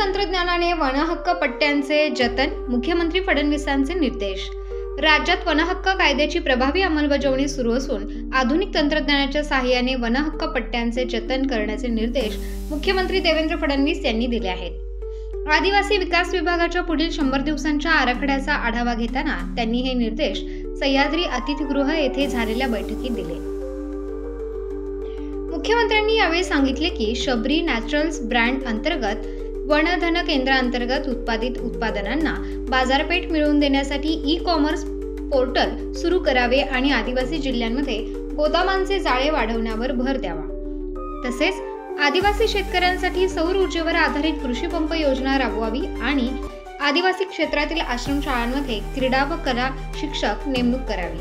तंत्रज्ञानाने वनहक्क पट्ट्यांचे जतन, मुख्यमंत्री फडणवीसांचे निर्देश। राज्यात वनहक्क कायद्याची प्रभावी अंमलबजावणी सुरू असून आधुनिक तंत्रज्ञानाच्या सहाय्याने वनहक्क पट्ट्यांचे जतन करण्याचे निर्देश मुख्यमंत्री देवेंद्र फडणवीस यांनी दिले आहेत। आदिवासी विकास विभागाच्या पुढील 100 दिवसांच्या आराखड्याचा आढावा घेताना त्यांनी हे निर्देश सह्याद्री अतिथीगृह येथे झालेल्या बैठकीत दिले। मुख्यमंत्र्यांनी यावेळी सांगितले की शबरी नॅचरल्स ब्रँड अंतर्गत वनधन केंद्रांतर्गत उत्पादित उत्पादनांना बाजारपेठ मिळवून देण्यासाठी ई-कॉमर्स पोर्टल सुरू करावे आणि आदिवासी जिल्ह्यांमध्ये गोदामांचे जाळे वाढवण्यावर भर द्यावा। तसेच आदिवासी शेतकऱ्यांसाठी सौर ऊर्जेवर आधारित कृषी पंप योजना राबवावी आणि आदिवासी क्षेत्रातील आश्रमशाळांमध्ये क्रीडा व कला शिक्षक नेमणूक करावी।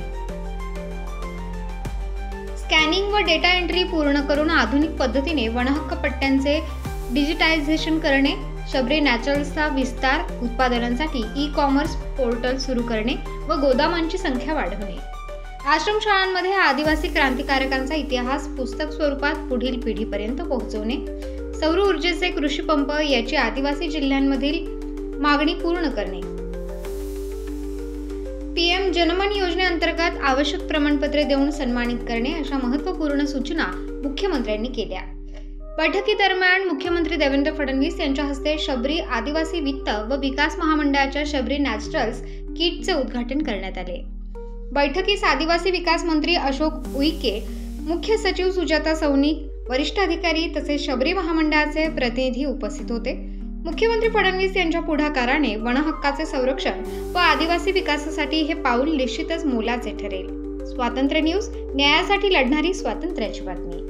स्कॅनिंग व डेटा एंट्री पूर्ण करून आधुनिक पद्धतीने वनहक्क पट्ट्यांचे डिजिटायझेशन करणे, शबरी नॅचरल्सचा विस्तार, उत्पादनांसाठी ई-कॉमर्स पोर्टल सुरू करणे व गोदामांची संख्या वाढवणे, आश्रमशाळांमध्ये आदिवासी क्रांतिकारकांचा इतिहास पुस्तक स्वरूपात पुढील पिढीपर्यंत पोहोचवणे, सौर ऊर्जेचे कृषी पंप याची आदिवासी जिल्ह्यांमधील मागणी पूर्ण करणे, पीएम जनमन योजनेअंतर्गत आवश्यक प्रमाणपत्रे देऊन सन्मानित करणे अशा महत्त्वपूर्ण सूचना मुख्यमंत्र्यांनी केल्या। बैठकीदरम्यान मुख्यमंत्री देवेंद्र फडणवीस यांच्या हस्ते शबरी आदिवासी वित्त व विकास महामंडळाच्या शबरी नॅचरल्स किटचे उद्घाटन करण्यात आले। बैठकीस आदिवासी विकास मंत्री अशोक उईके, मुख्य सचिव सुजाता सौनिक, वरिष्ठ अधिकारी तसेच शबरी महामंडळाचे प्रतिनिधी उपस्थित होते। मुख्यमंत्री फडणवीस यांच्या पुढाकाराने वनहक्काचे संरक्षण व आदिवासी विकासासाठी हे पाऊल निश्चितच मोलाचे ठरेल। स्वातंत्र्य न्यूज, न्यायासाठी लढणारी स्वातंत्र्याची बातमी।